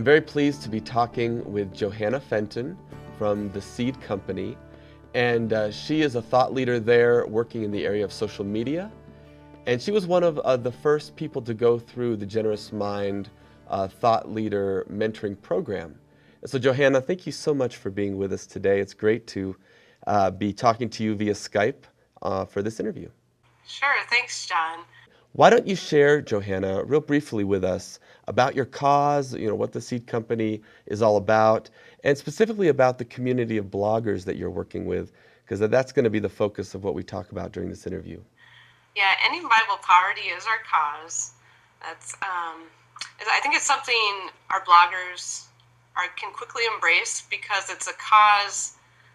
very pleased to be talking with Johanna Fenton from the Seed Company, and she is a thought leader there working in the area of social media, and she was one of the first people to go through the Generous Mind Thought Leader Mentoring Program. And so Johanna, thank you so much for being with us today. It's great to be talking to you via Skype for this interview. Sure, thanks, John. Why don't you share, Johanna, real briefly with us about your cause, what the Seed Company is all about, and specifically about the community of bloggers that you're working with, because that's going to be the focus of what we talk about during this interview. Yeah, ending Bible poverty is our cause. I think it's something our bloggers can quickly embrace because it's a cause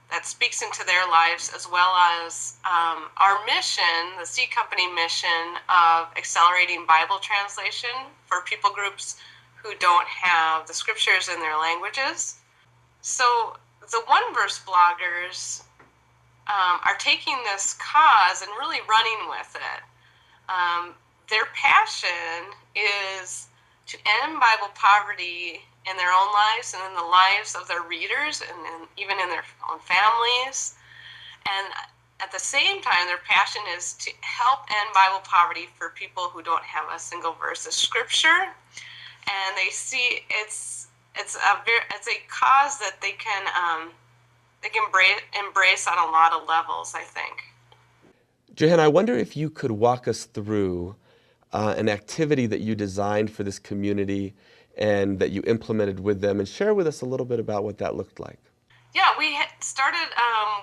that speaks into their lives, as well as our mission, the Seed Company mission of accelerating Bible translation for people groups who don't have the scriptures in their languages. So the one verse bloggers are taking this cause and really running with it. Their passion is to end Bible poverty in their own lives and in the lives of their readers and even in their own families. And at the same time, their passion is to help end Bible poverty for people who don't have a single verse of scripture. And they see it's a cause that they can embrace on a lot of levels, I think. Johanna, I wonder if you could walk us through an activity that you designed for this community and that you implemented with them, and share with us a little bit about what that looked like. Yeah, we had started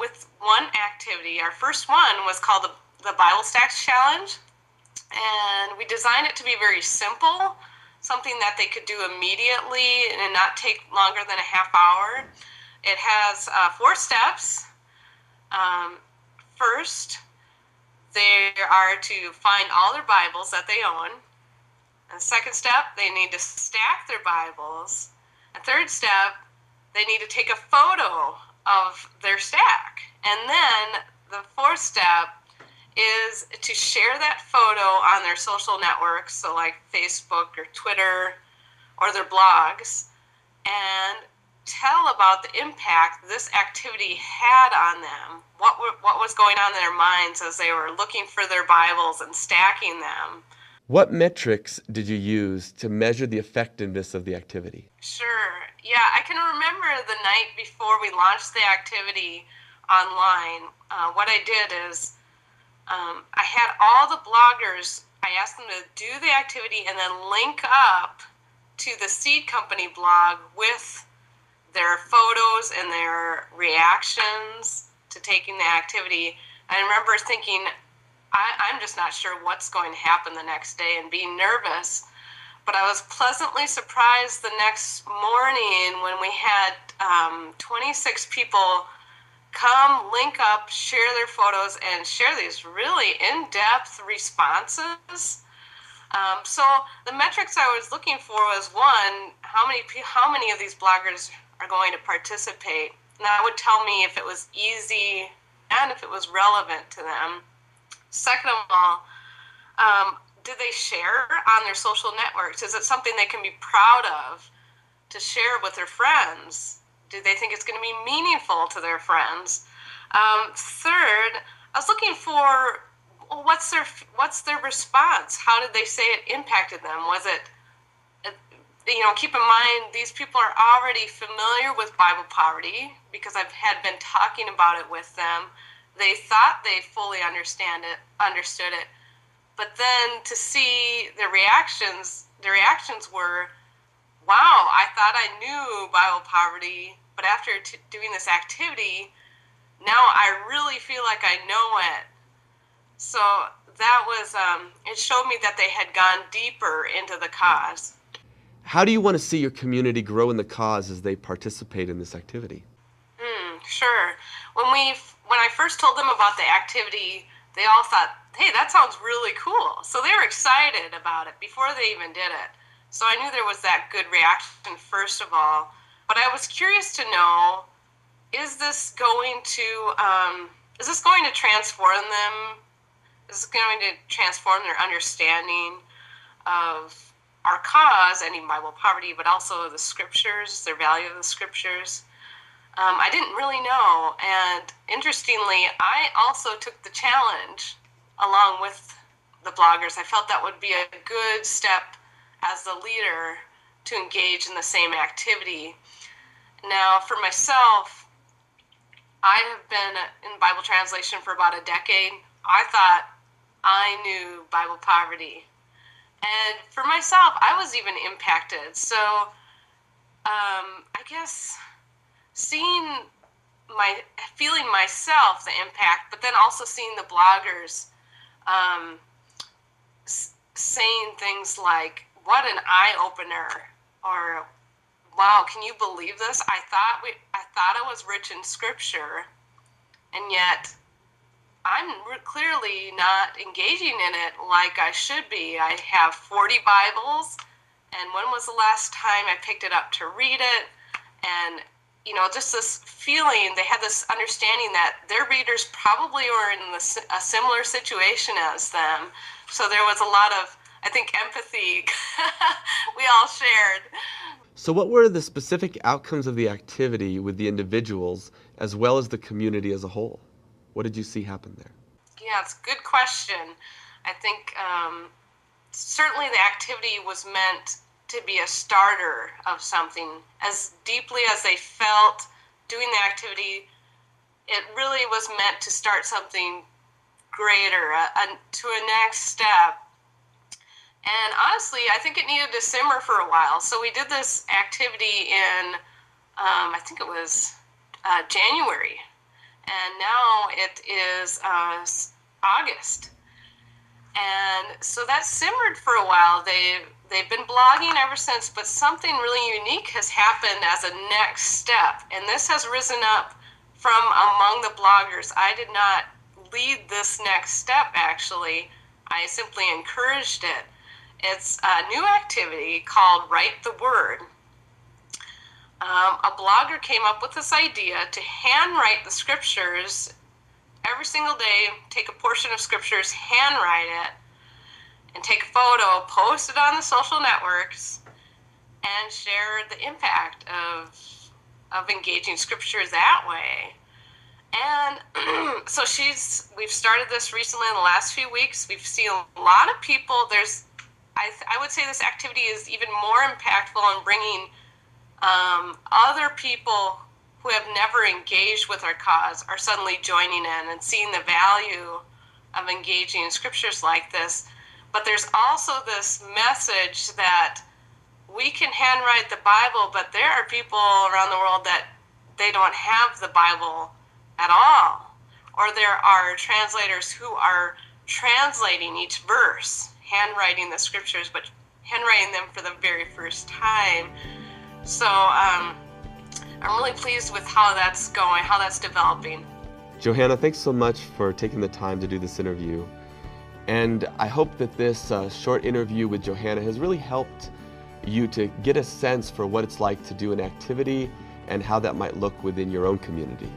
with one activity. Our first one was called the Bible Stacks Challenge, and we designed it to be very simple, something that they could do immediately and not take longer than a half hour. It has 4 steps. First, they are to find all their Bibles that they own. And second step, they need to stack their Bibles. And third step, they need to take a photo of their stack. And then the fourth step is to share that photo on their social networks, so like Facebook or Twitter or their blogs, and tell about the impact this activity had on them, what was going on in their minds as they were looking for their Bibles and stacking them. What metrics did you use to measure the effectiveness of the activity? Sure. Yeah, I can remember the night before we launched the activity online. What I did is I had all the bloggers, I asked them to do the activity and then link up to the Seed Company blog with their photos and their reactions to taking the activity. I remember thinking, I'm just not sure what's going to happen the next day and being nervous. But I was pleasantly surprised the next morning when we had 26 people come, link up, share their photos, and share these really in-depth responses. So the metrics I was looking for was, one, how many of these bloggers are going to participate. And that would tell me if it was easy and if it was relevant to them. Second of all, do they share on their social networks? Is it something they can be proud of to share with their friends? Do they think it's going to be meaningful to their friends? Third, I was looking for, well, what's their response? How did they say it impacted them? Was it, keep in mind, these people are already familiar with Bible poverty because I had been talking about it with them. They thought they fully understood it, but then to see the reactions were, wow, I thought I knew Bible poverty, but after doing this activity, now I really feel like I know it. So that was, it showed me that they had gone deeper into the cause. How do you want to see your community grow in the cause as they participate in this activity? Sure. When I first told them about the activity, they all thought, hey, that sounds really cool. So they were excited about it before they even did it. So I knew there was that good reaction, first of all. But I was curious to know, is this going to transform them? Is it going to transform their understanding of our cause, ending Bible poverty, but also the scriptures, their value of the scriptures. I didn't really know, and interestingly, I also took the challenge along with the bloggers. I felt that would be a good step as the leader to engage in the same activity. Now, for myself, I have been in Bible translation for about a decade. I thought I knew Bible poverty. And for myself, I was even impacted. So I guess feeling myself the impact, but then also seeing the bloggers saying things like, what an eye-opener, or wow, can you believe this? I thought I was rich in scripture, and yet I'm clearly not engaging in it like I should be. I have 40 Bibles, and when was the last time I picked it up to read it? And just this feeling, they had this understanding that their readers probably were in a similar situation as them. So there was a lot of, I think, empathy we all shared. So what were the specific outcomes of the activity with the individuals as well as the community as a whole? What did you see happen there? Yeah, it's a good question. I think certainly the activity was meant to be a starter of something. As deeply as they felt doing the activity, it really was meant to start something greater, to a next step. And honestly, I think it needed to simmer for a while. So we did this activity in, I think it was January. And now it is August. And so that simmered for a while. They've been blogging ever since, but something really unique has happened as a next step. And this has risen up from among the bloggers. I did not lead this next step, actually. I simply encouraged it. It's a new activity called Write the Word. A blogger came up with this idea to handwrite the scriptures every single day, take a portion of scriptures, handwrite it, and take a photo, post it on the social networks, and share the impact of engaging scripture that way. And so we've started this recently in the last few weeks. We've seen a lot of people. I would say this activity is even more impactful in bringing other people who have never engaged with our cause are suddenly joining in and seeing the value of engaging in scriptures like this. But there's also this message that we can handwrite the Bible, but there are people around the world that they don't have the Bible at all. Or there are translators who are translating each verse, handwriting the scriptures, but handwriting them for the very first time. So I'm really pleased with how that's going, how that's developing. Johanna, thanks so much for taking the time to do this interview. And I hope that this short interview with Johanna has really helped you to get a sense for what it's like to do an activity and how that might look within your own community.